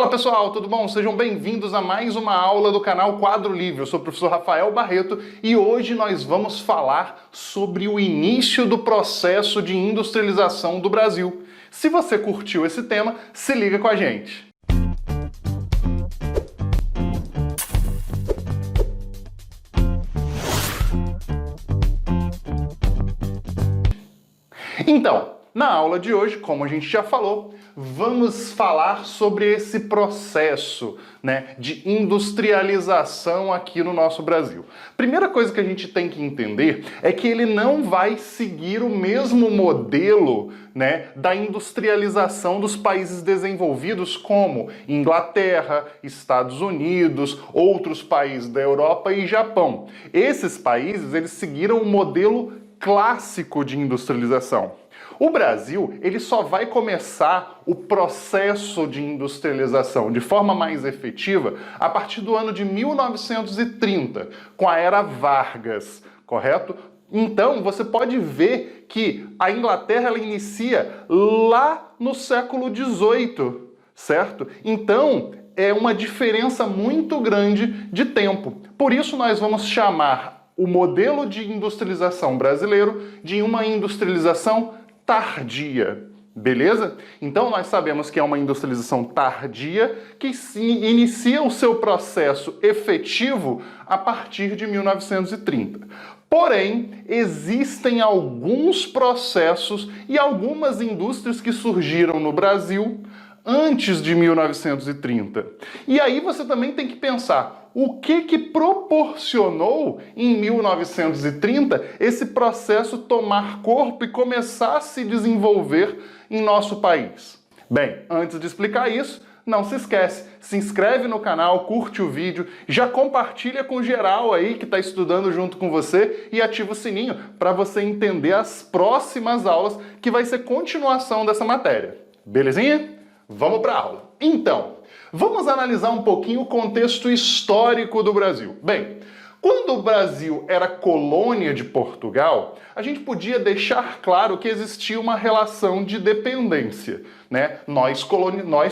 Fala pessoal, tudo bom? Sejam bem-vindos a mais uma aula do canal Quadro Livre. Eu sou o professor Rafael Barreto e hoje nós vamos falar sobre o início do processo de industrialização do Brasil. Se você curtiu esse tema, se liga com a gente. Então, na aula de hoje, como a gente já falou, vamos falar sobre esse processo, de industrialização aqui no nosso Brasil. Primeira coisa que a gente tem que entender é que ele não vai seguir o mesmo modelo, da industrialização dos países desenvolvidos como Inglaterra, Estados Unidos, outros países da Europa e Japão. Esses países, eles seguiram o modelo clássico de industrialização. O Brasil, ele só vai começar o processo de industrialização de forma mais efetiva a partir do ano de 1930, com a Era Vargas, correto? Então, você pode ver que a Inglaterra ela inicia lá no século XVIII, certo? Então, é uma diferença muito grande de tempo. Por isso, nós vamos chamar o modelo de industrialização brasileiro de uma industrialização tardia, beleza? Então nós sabemos que é uma industrialização tardia que inicia o seu processo efetivo a partir de 1930. Porém, existem alguns processos e algumas indústrias que surgiram no Brasil antes de 1930. E aí você também tem que pensar o que proporcionou em 1930 esse processo tomar corpo e começar a se desenvolver em nosso país. Bem, antes de explicar isso, não se esquece, se inscreve no canal, curte o vídeo, já compartilha com geral aí que está estudando junto com você e ativa o sininho para você entender as próximas aulas que vai ser continuação dessa matéria. Belezinha? Vamos para a aula. Então, vamos analisar um pouquinho o contexto histórico do Brasil. Bem, quando o Brasil era colônia de Portugal, a gente podia deixar claro que existia uma relação de dependência, Nós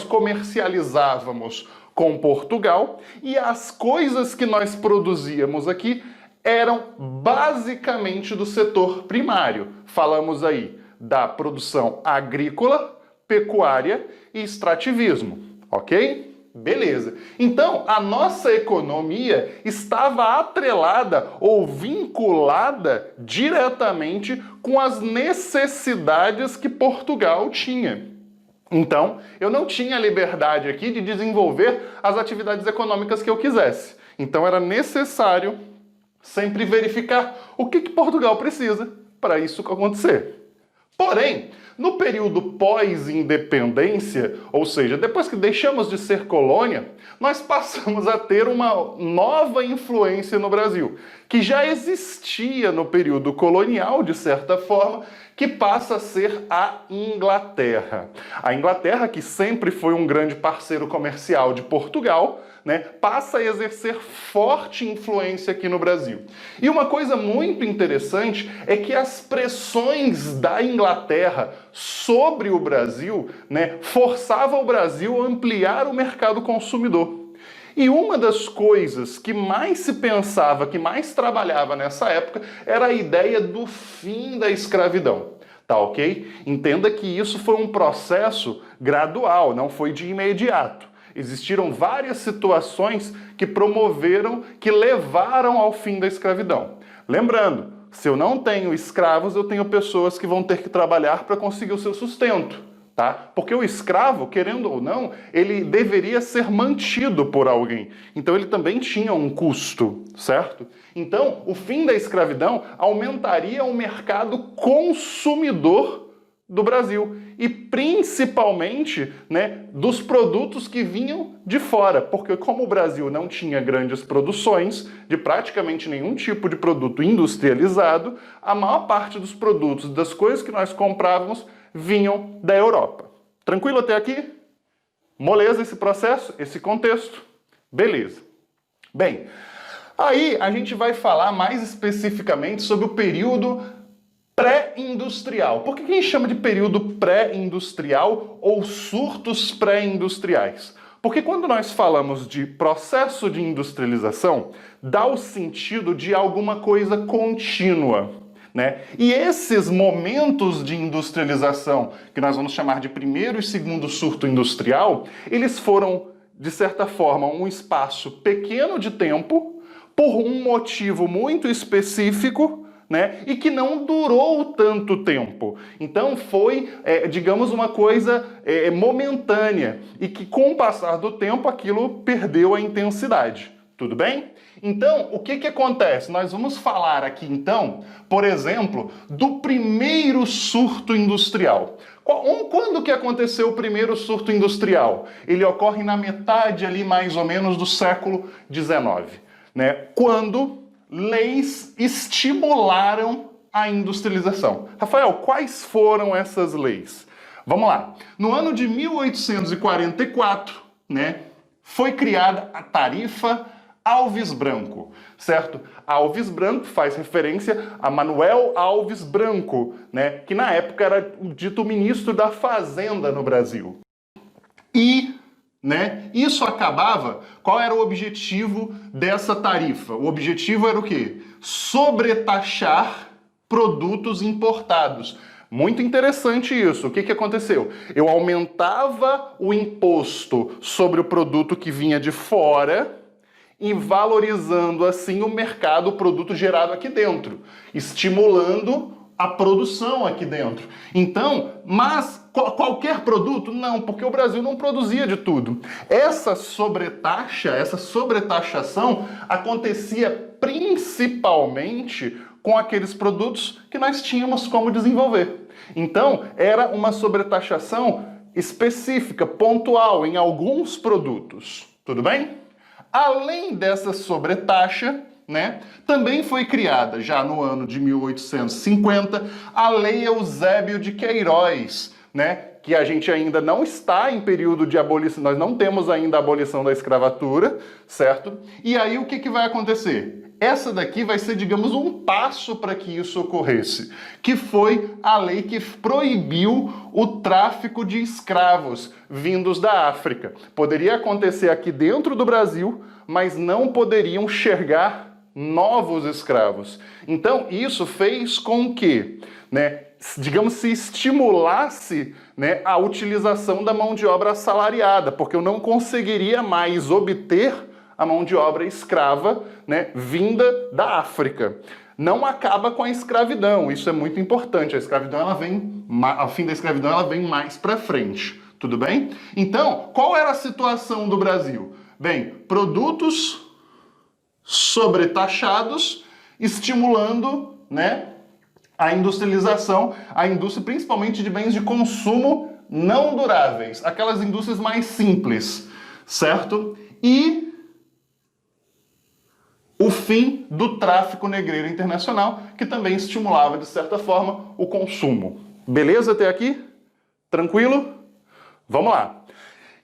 comercializávamos com Portugal e as coisas que nós produzíamos aqui eram basicamente do setor primário. Falamos aí da produção agrícola, pecuária e extrativismo, ok? Beleza. Então, a nossa economia estava atrelada ou vinculada diretamente com as necessidades que Portugal tinha. Então, eu não tinha liberdade aqui de desenvolver as atividades econômicas que eu quisesse. Então, era necessário sempre verificar o que Portugal precisa para isso acontecer. Porém, no período pós-independência, ou seja, depois que deixamos de ser colônia, nós passamos a ter uma nova influência no Brasil, que já existia no período colonial, de certa forma, que passa a ser a Inglaterra. A Inglaterra, que sempre foi um grande parceiro comercial de Portugal, passa a exercer forte influência aqui no Brasil. E uma coisa muito interessante é que as pressões da Inglaterra sobre o Brasil, forçavam o Brasil a ampliar o mercado consumidor. E uma das coisas que mais se pensava, que mais trabalhava nessa época, era a ideia do fim da escravidão. Tá ok? Entenda que isso foi um processo gradual, não foi de imediato. Existiram várias situações que promoveram, que levaram ao fim da escravidão. Lembrando, se eu não tenho escravos, eu tenho pessoas que vão ter que trabalhar para conseguir o seu sustento, tá? Porque o escravo, querendo ou não, ele deveria ser mantido por alguém. Então ele também tinha um custo, certo? Então, o fim da escravidão aumentaria o mercado consumidor do Brasil e principalmente, dos produtos que vinham de fora, porque como o Brasil não tinha grandes produções de praticamente nenhum tipo de produto industrializado, a maior parte dos produtos, das coisas que nós comprávamos, vinham da Europa. Tranquilo até aqui? Moleza esse processo, esse contexto? Beleza. Bem, aí a gente vai falar mais especificamente sobre o período pré-industrial. Por que a gente chama de período pré-industrial ou surtos pré-industriais? Porque quando nós falamos de processo de industrialização, dá o sentido de alguma coisa contínua, né? E esses momentos de industrialização, que nós vamos chamar de primeiro e segundo surto industrial, eles foram, de certa forma, um espaço pequeno de tempo, por um motivo muito específico, né? E que não durou tanto tempo. Então foi, digamos, uma coisa momentânea e que com o passar do tempo aquilo perdeu a intensidade. Tudo bem? Então, o que acontece? Nós vamos falar aqui, então, por exemplo, do primeiro surto industrial. Quando que aconteceu o primeiro surto industrial? Ele ocorre na metade ali, mais ou menos, do século XIX, né? Quando leis estimularam a industrialização. Rafael, quais foram essas leis? Vamos lá. No ano de 1844, né, foi criada a tarifa Alves Branco, certo? Alves Branco faz referência a Manuel Alves Branco, né, que na época era o dito ministro da Fazenda no Brasil. E, né, isso acabava... Qual era o objetivo dessa tarifa? O objetivo era o quê? Sobretaxar produtos importados. Muito interessante isso. O que aconteceu? Eu aumentava o imposto sobre o produto que vinha de fora e valorizando assim o mercado, o produto gerado aqui dentro, estimulando a produção aqui dentro. Então, mas qualquer produto? Não, porque o Brasil não produzia de tudo. Essa sobretaxação acontecia principalmente com aqueles produtos que nós tínhamos como desenvolver. Então, era uma sobretaxação específica, pontual, em alguns produtos. Tudo bem? Além dessa sobretaxa, né, também foi criada, já no ano de 1850, a Lei Eusébio de Queiroz, né, que a gente ainda não está em período de abolição, nós não temos ainda a abolição da escravatura, certo? E aí o que vai acontecer? Essa daqui vai ser, digamos, um passo para que isso ocorresse, que foi a lei que proibiu o tráfico de escravos vindos da África. Poderia acontecer aqui dentro do Brasil, mas não poderiam chegar novos escravos. Então, isso fez com que, né, digamos, se estimulasse, né, a utilização da mão de obra assalariada, porque eu não conseguiria mais obter a mão de obra escrava, né, vinda da África. Não acaba com a escravidão, isso é muito importante. A escravidão, ela vem, ao fim da escravidão, ela vem mais para frente. Tudo bem? Então, qual era a situação do Brasil? Bem, produtos sobretaxados, estimulando, né, a industrialização, a indústria principalmente de bens de consumo não duráveis, aquelas indústrias mais simples, certo? E o fim do tráfico negreiro internacional, que também estimulava, de certa forma, o consumo. Beleza até aqui? Tranquilo? Vamos lá.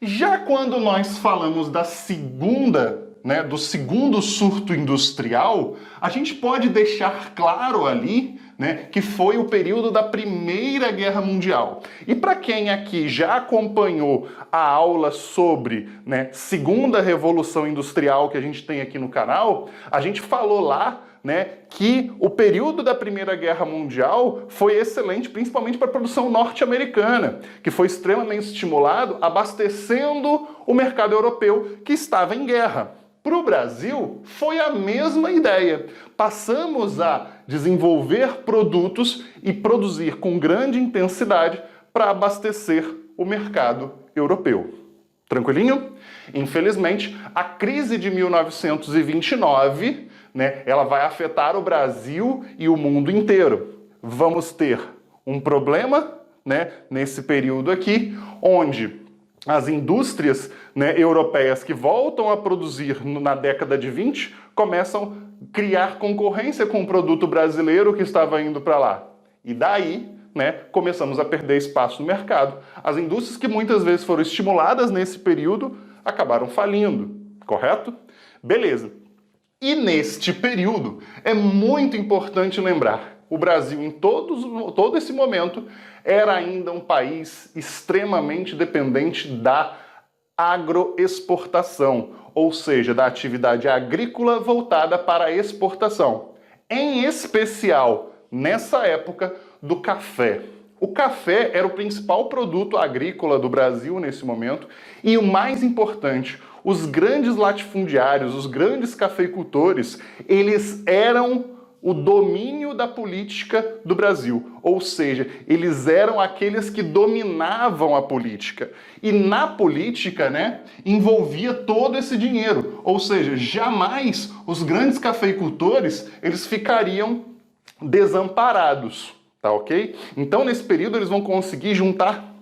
Já quando nós falamos da segunda, né, do segundo surto industrial, a gente pode deixar claro ali, né, que foi o período da Primeira Guerra Mundial. E para quem aqui já acompanhou a aula sobre, né, Segunda Revolução Industrial que a gente tem aqui no canal, a gente falou lá, né, que o período da Primeira Guerra Mundial foi excelente, principalmente para a produção norte-americana, que foi extremamente estimulado, abastecendo o mercado europeu que estava em guerra. Para o Brasil, foi a mesma ideia. Passamos a desenvolver produtos e produzir com grande intensidade para abastecer o mercado europeu. Tranquilinho? Infelizmente, a crise de 1929, né, ela vai afetar o Brasil e o mundo inteiro. Vamos ter um problema, né, nesse período aqui, onde as indústrias, né, europeias que voltam a produzir na década de 20 começam a criar concorrência com o produto brasileiro que estava indo para lá. E daí, né, começamos a perder espaço no mercado. As indústrias que muitas vezes foram estimuladas nesse período acabaram falindo, correto? Beleza. E neste período é muito importante lembrar, o Brasil em todo esse momento era ainda um país extremamente dependente da agroexportação, ou seja, da atividade agrícola voltada para a exportação. Em especial, nessa época, do café. O café era o principal produto agrícola do Brasil nesse momento e o mais importante, os grandes latifundiários, os grandes cafeicultores, eles eram o domínio da política do Brasil, ou seja, eles eram aqueles que dominavam a política. E na política, né, envolvia todo esse dinheiro, ou seja, jamais os grandes cafeicultores, eles ficariam desamparados, tá ok? Então, nesse período, eles vão conseguir juntar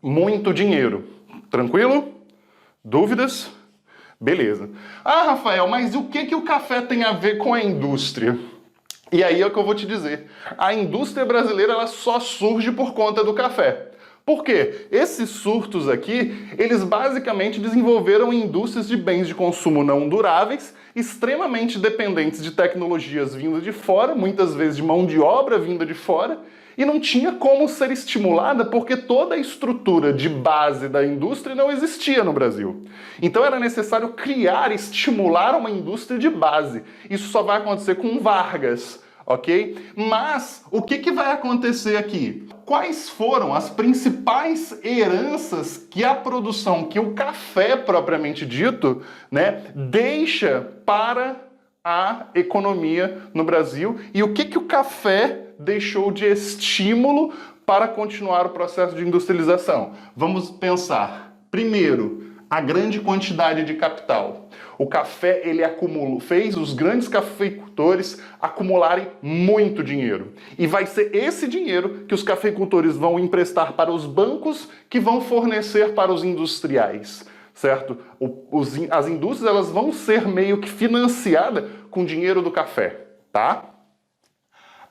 muito dinheiro. Tranquilo? Dúvidas? Beleza. Ah, Rafael, mas o que o café tem a ver com a indústria? E aí é o que eu vou te dizer. A indústria brasileira ela só surge por conta do café. Por quê? Esses surtos aqui, eles basicamente desenvolveram indústrias de bens de consumo não duráveis, extremamente dependentes de tecnologias vindas de fora, muitas vezes de mão de obra vinda de fora, e não tinha como ser estimulada porque toda a estrutura de base da indústria não existia no Brasil. Então era necessário criar, estimular uma indústria de base. Isso só vai acontecer com Vargas, ok? Mas o que vai acontecer aqui? Quais foram as principais heranças que a produção, que o café propriamente dito, né, deixa para a economia no Brasil e o que o café deixou de estímulo para continuar o processo de industrialização? Vamos pensar. Primeiro, a grande quantidade de capital. O café, ele fez os grandes cafeicultores acumularem muito dinheiro. E vai ser esse dinheiro que os cafeicultores vão emprestar para os bancos que vão fornecer para os industriais, certo? As indústrias, elas vão ser meio que financiadas com dinheiro do café, tá?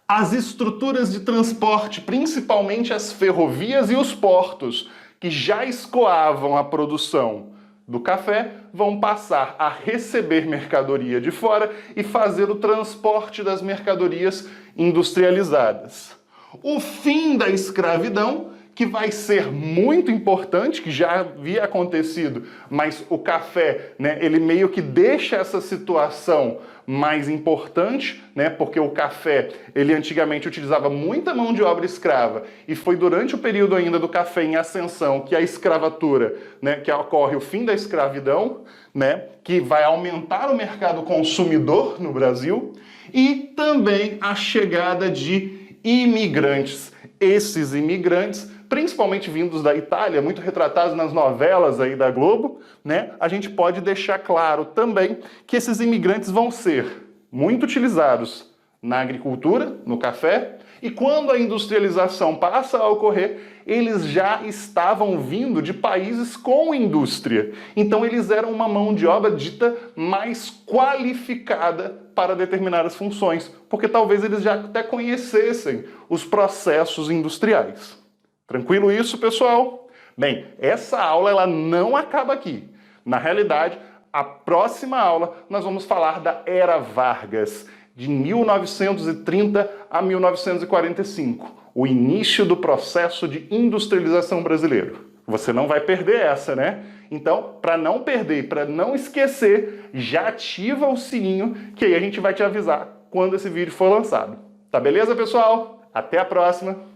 As estruturas de transporte, principalmente as ferrovias e os portos, que já escoavam a produção do café, vão passar a receber mercadoria de fora e fazer o transporte das mercadorias industrializadas. O fim da escravidão, que vai ser muito importante, que já havia acontecido, mas o café, né, ele meio que deixa essa situação mais importante, né, porque o café, ele antigamente utilizava muita mão de obra escrava, e foi durante o período ainda do café em ascensão que a escravatura, né, que ocorre o fim da escravidão, né, que vai aumentar o mercado consumidor no Brasil, e também a chegada de imigrantes. Esses imigrantes, principalmente vindos da Itália, muito retratados nas novelas aí da Globo, né? A gente pode deixar claro também que esses imigrantes vão ser muito utilizados na agricultura, no café, e quando a industrialização passa a ocorrer, eles já estavam vindo de países com indústria. Então eles eram uma mão de obra dita mais qualificada para determinadas funções, porque talvez eles já até conhecessem os processos industriais. Tranquilo isso, pessoal? Bem, essa aula ela não acaba aqui. Na realidade, a próxima aula nós vamos falar da Era Vargas, de 1930 a 1945, o início do processo de industrialização brasileiro. Você não vai perder essa, né? Então, para não perder, para não esquecer, já ativa o sininho, que aí a gente vai te avisar quando esse vídeo for lançado. Tá beleza, pessoal? Até a próxima!